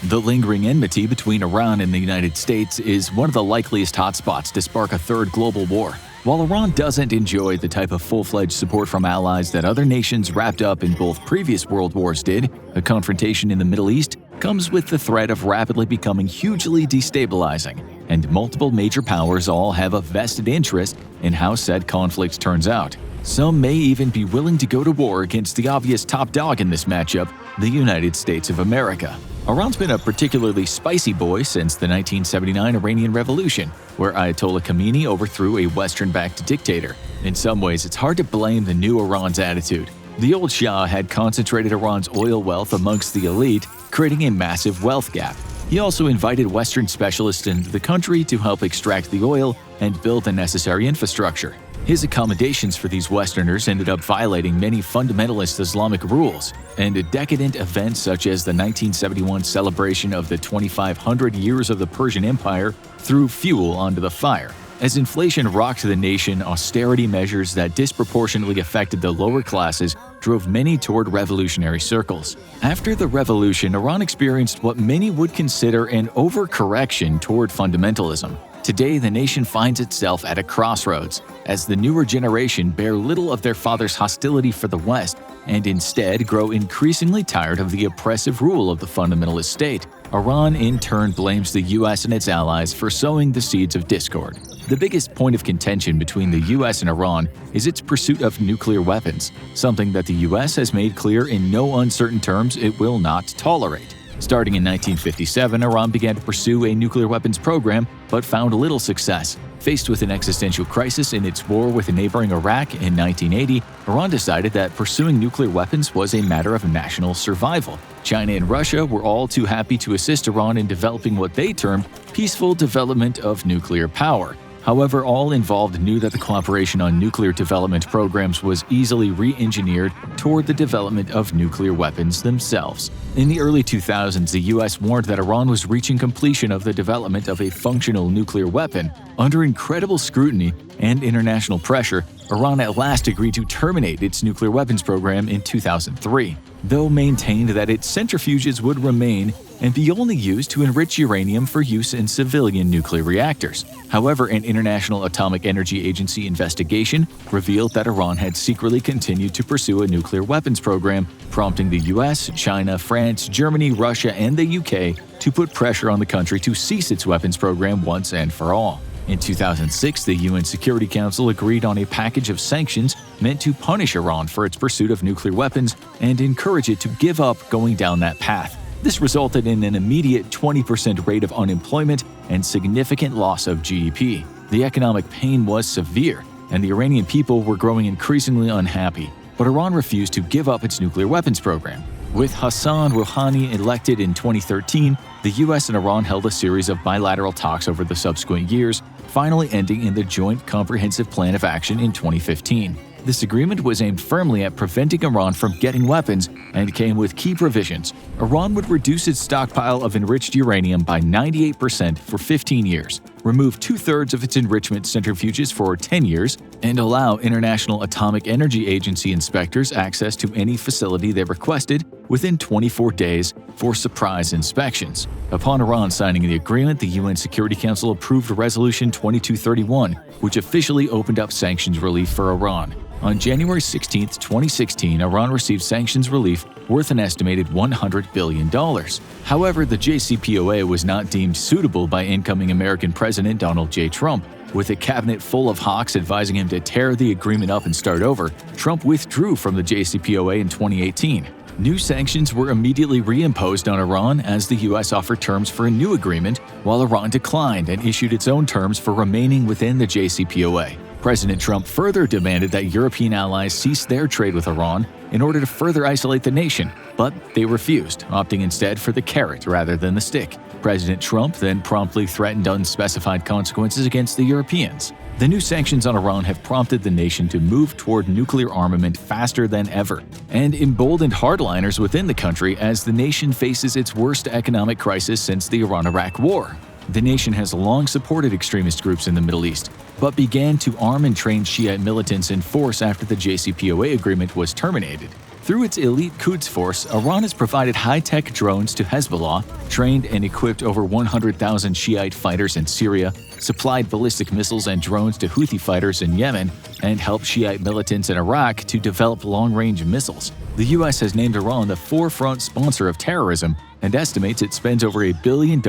The lingering enmity between Iran and the United States is one of the likeliest hotspots to spark a third global war. While Iran doesn't enjoy the type of full-fledged support from allies that other nations wrapped up in both previous world wars did, a confrontation in the Middle East comes with the threat of rapidly becoming hugely destabilizing, and multiple major powers all have a vested interest in how said conflict turns out. Some may even be willing to go to war against the obvious top dog in this matchup, the United States of America. Iran's been a particularly spicy boy since the 1979 Iranian Revolution, where Ayatollah Khamenei overthrew a Western-backed dictator. In some ways, it's hard to blame the new Iran's attitude. The old Shah had concentrated Iran's oil wealth amongst the elite, creating a massive wealth gap. He also invited Western specialists into the country to help extract the oil and build the necessary infrastructure. His accommodations for these Westerners ended up violating many fundamentalist Islamic rules, and decadent events such as the 1971 celebration of the 2,500 years of the Persian Empire threw fuel onto the fire. As inflation rocked the nation, austerity measures that disproportionately affected the lower classes drove many toward revolutionary circles. After the revolution, Iran experienced what many would consider an overcorrection toward fundamentalism. Today, the nation finds itself at a crossroads, as the newer generation bear little of their father's hostility for the West and instead grow increasingly tired of the oppressive rule of the fundamentalist state. Iran in turn blames the US and its allies for sowing the seeds of discord. The biggest point of contention between the US and Iran is its pursuit of nuclear weapons, something that the US has made clear in no uncertain terms it will not tolerate. Starting in 1957, Iran began to pursue a nuclear weapons program, but found little success. Faced with an existential crisis in its war with neighboring Iraq in 1980, Iran decided that pursuing nuclear weapons was a matter of national survival. China and Russia were all too happy to assist Iran in developing what they termed peaceful development of nuclear power. However, all involved knew that the cooperation on nuclear development programs was easily re-engineered toward the development of nuclear weapons themselves. In the early 2000s, the US warned that Iran was reaching completion of the development of a functional nuclear weapon. Under incredible scrutiny and international pressure, Iran at last agreed to terminate its nuclear weapons program in 2003, though maintained that its centrifuges would remain and be only used to enrich uranium for use in civilian nuclear reactors. However, an International Atomic Energy Agency investigation revealed that Iran had secretly continued to pursue a nuclear weapons program, prompting the US, China, France, Germany, Russia, and the UK to put pressure on the country to cease its weapons program once and for all. In 2006, the UN Security Council agreed on a package of sanctions meant to punish Iran for its pursuit of nuclear weapons and encourage it to give up going down that path. This resulted in an immediate 20% rate of unemployment and significant loss of GDP. The economic pain was severe, and the Iranian people were growing increasingly unhappy. But Iran refused to give up its nuclear weapons program. With Hassan Rouhani elected in 2013, the US and Iran held a series of bilateral talks over the subsequent years, finally ending in the Joint Comprehensive Plan of Action in 2015. This agreement was aimed firmly at preventing Iran from getting weapons and came with key provisions. Iran would reduce its stockpile of enriched uranium by 98% for 15 years, remove two-thirds of its enrichment centrifuges for 10 years, and allow International Atomic Energy Agency inspectors access to any facility they requested within 24 days for surprise inspections. Upon Iran signing the agreement, the UN Security Council approved Resolution 2231, which officially opened up sanctions relief for Iran. On January 16, 2016, Iran received sanctions relief worth an estimated $100 billion. However, the JCPOA was not deemed suitable by incoming American President Donald J. Trump. With a cabinet full of hawks advising him to tear the agreement up and start over, Trump withdrew from the JCPOA in 2018. New sanctions were immediately reimposed on Iran as the U.S. offered terms for a new agreement, while Iran declined and issued its own terms for remaining within the JCPOA. President Trump further demanded that European allies cease their trade with Iran in order to further isolate the nation, but they refused, opting instead for the carrot rather than the stick. President Trump then promptly threatened unspecified consequences against the Europeans. The new sanctions on Iran have prompted the nation to move toward nuclear armament faster than ever, and emboldened hardliners within the country as the nation faces its worst economic crisis since the Iran-Iraq War. The nation has long supported extremist groups in the Middle East, but began to arm and train Shiite militants in force after the JCPOA agreement was terminated. Through its elite Quds Force, Iran has provided high-tech drones to Hezbollah, trained and equipped over 100,000 Shiite fighters in Syria, supplied ballistic missiles and drones to Houthi fighters in Yemen, and helped Shiite militants in Iraq to develop long-range missiles. The U.S. has named Iran the forefront sponsor of terrorism and estimates it spends over $1 billion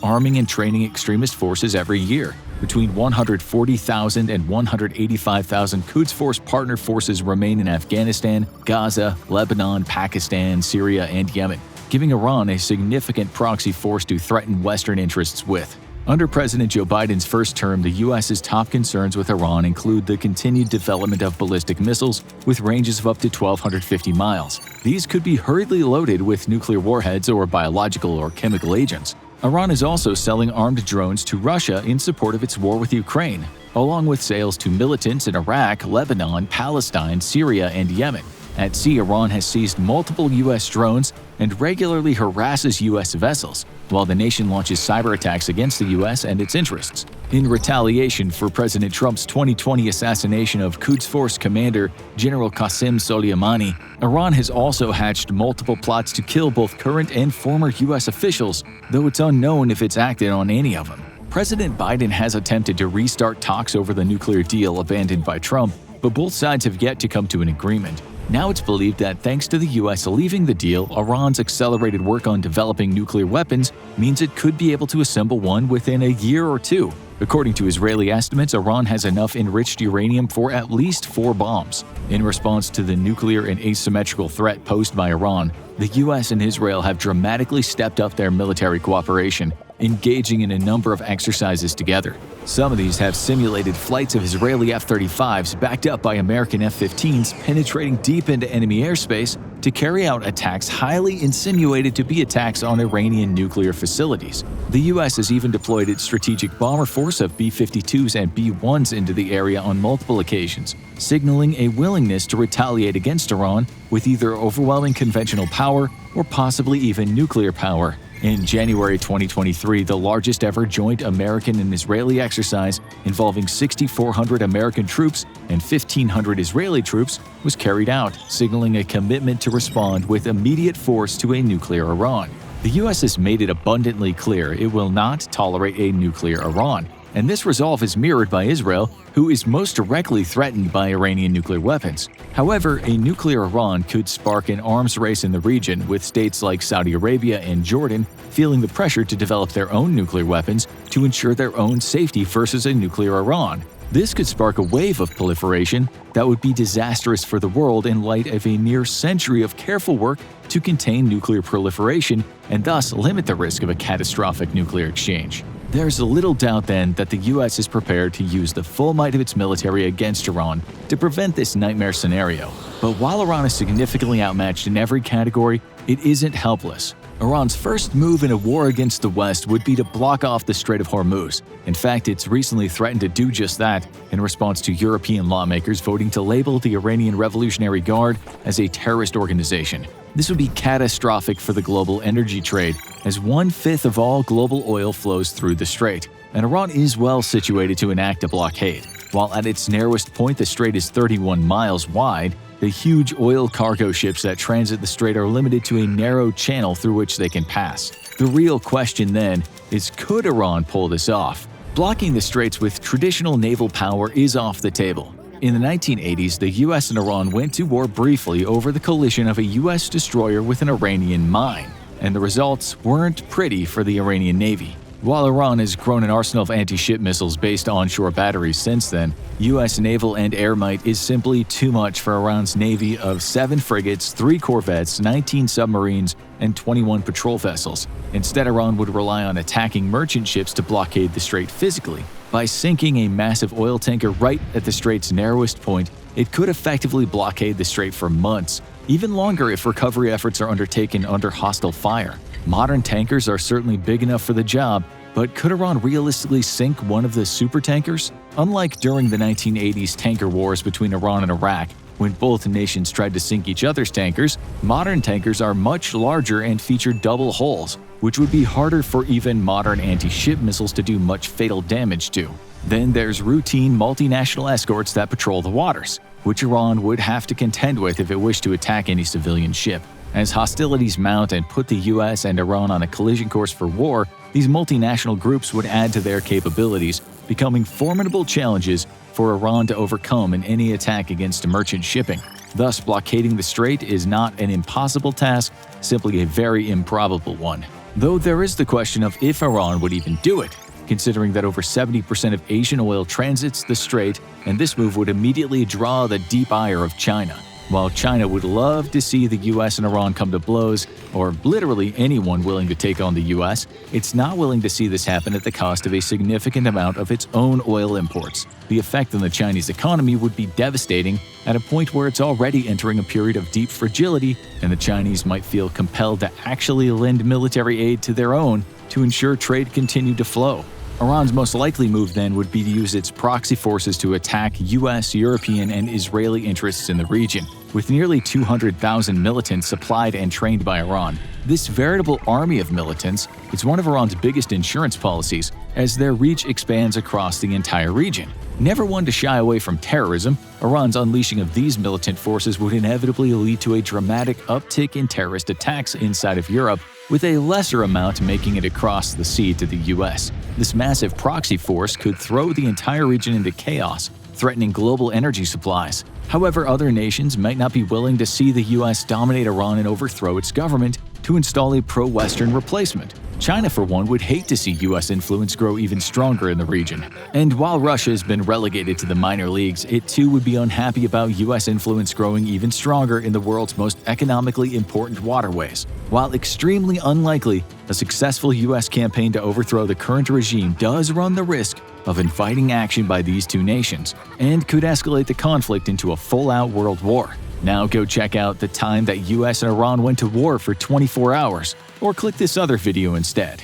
arming and training extremist forces every year. Between 140,000 and 185,000 Quds Force partner forces remain in Afghanistan, Gaza, Lebanon, Pakistan, Syria, and Yemen, giving Iran a significant proxy force to threaten Western interests with. Under President Joe Biden's first term, the U.S.'s top concerns with Iran include the continued development of ballistic missiles with ranges of up to 1,250 miles. These could be hurriedly loaded with nuclear warheads or biological or chemical agents. Iran is also selling armed drones to Russia in support of its war with Ukraine, along with sales to militants in Iraq, Lebanon, Palestine, Syria, and Yemen. At sea, Iran has seized multiple U.S. drones and regularly harasses U.S. vessels, while the nation launches cyber attacks against the U.S. and its interests. In retaliation for President Trump's 2020 assassination of Quds Force commander General Qasem Soleimani, Iran has also hatched multiple plots to kill both current and former U.S. officials, though it's unknown if it's acted on any of them. President Biden has attempted to restart talks over the nuclear deal abandoned by Trump, but both sides have yet to come to an agreement. Now it's believed that thanks to the U.S. leaving the deal, Iran's accelerated work on developing nuclear weapons means it could be able to assemble one within a year or two. According to Israeli estimates, Iran has enough enriched uranium for at least 4 bombs. In response to the nuclear and asymmetrical threat posed by Iran, the U.S. and Israel have dramatically stepped up their military cooperation, engaging in a number of exercises together. Some of these have simulated flights of Israeli F-35s backed up by American F-15s penetrating deep into enemy airspace to carry out attacks highly insinuated to be attacks on Iranian nuclear facilities. The U.S. has even deployed its strategic bomber force of B-52s and B-1s into the area on multiple occasions, signaling a willingness to retaliate against Iran with either overwhelming conventional power or possibly even nuclear power. In January 2023, the largest ever joint American and Israeli exercise involving 6,400 American troops and 1,500 Israeli troops was carried out, signaling a commitment to respond with immediate force to a nuclear Iran. The U.S. has made it abundantly clear it will not tolerate a nuclear Iran, and this resolve is mirrored by Israel, who is most directly threatened by Iranian nuclear weapons. However, a nuclear Iran could spark an arms race in the region, with states like Saudi Arabia and Jordan feeling the pressure to develop their own nuclear weapons to ensure their own safety versus a nuclear Iran. This could spark a wave of proliferation that would be disastrous for the world in light of a near century of careful work to contain nuclear proliferation and thus limit the risk of a catastrophic nuclear exchange. There's little doubt then that the U.S. is prepared to use the full might of its military against Iran to prevent this nightmare scenario. But while Iran is significantly outmatched in every category, it isn't helpless. Iran's first move in a war against the West would be to block off the Strait of Hormuz. In fact, it's recently threatened to do just that in response to European lawmakers voting to label the Iranian Revolutionary Guard as a terrorist organization. This would be catastrophic for the global energy trade, as 1/5 of all global oil flows through the strait, and Iran is well situated to enact a blockade. While at its narrowest point the strait is 31 miles wide, the huge oil cargo ships that transit the strait are limited to a narrow channel through which they can pass. The real question then is, could Iran pull this off? Blocking the straits with traditional naval power is off the table. In the 1980s, the U.S. and Iran went to war briefly over the collision of a U.S. destroyer with an Iranian mine, and the results weren't pretty for the Iranian Navy. While Iran has grown an arsenal of anti-ship missiles based onshore batteries since then, U.S. naval and air might is simply too much for Iran's navy of 7 frigates, 3 corvettes, 19 submarines, and 21 patrol vessels. Instead, Iran would rely on attacking merchant ships to blockade the strait physically. By sinking a massive oil tanker right at the strait's narrowest point, it could effectively blockade the strait for months, even longer if recovery efforts are undertaken under hostile fire. Modern tankers are certainly big enough for the job, but could Iran realistically sink one of the supertankers? Unlike during the 1980s tanker wars between Iran and Iraq, When both nations tried to sink each other's tankers, modern tankers are much larger and feature double hulls, which would be harder for even modern anti-ship missiles to do much fatal damage to. Then there's routine multinational escorts that patrol the waters, which Iran would have to contend with if it wished to attack any civilian ship. As hostilities mount and put the US and Iran on a collision course for war, these multinational groups would add to their capabilities, becoming formidable challenges for Iran to overcome in any attack against merchant shipping. Thus, blockading the strait is not an impossible task, simply a very improbable one. Though there is the question of if Iran would even do it, considering that over 70% of Asian oil transits the strait, and this move would immediately draw the deep ire of China. While China would love to see the US and Iran come to blows, or literally anyone willing to take on the US, it's not willing to see this happen at the cost of a significant amount of its own oil imports. The effect on the Chinese economy would be devastating at a point where it's already entering a period of deep fragility, and the Chinese might feel compelled to actually lend military aid to their own to ensure trade continued to flow. Iran's most likely move then would be to use its proxy forces to attack US, European, and Israeli interests in the region. With nearly 200,000 militants supplied and trained by Iran, this veritable army of militants is one of Iran's biggest insurance policies, as their reach expands across the entire region. Never one to shy away from terrorism, Iran's unleashing of these militant forces would inevitably lead to a dramatic uptick in terrorist attacks inside of Europe, with a lesser amount making it across the sea to the US. This massive proxy force could throw the entire region into chaos, threatening global energy supplies. However, other nations might not be willing to see the US dominate Iran and overthrow its government to install a pro-Western replacement. China, for one, would hate to see US influence grow even stronger in the region. And while Russia has been relegated to the minor leagues, it too would be unhappy about US influence growing even stronger in the world's most economically important waterways. While extremely unlikely, a successful US campaign to overthrow the current regime does run the risk of inviting action by these two nations, and could escalate the conflict into a full-out world war. Now go check out the time that US and Iran went to war for 24 hours, or click this other video instead.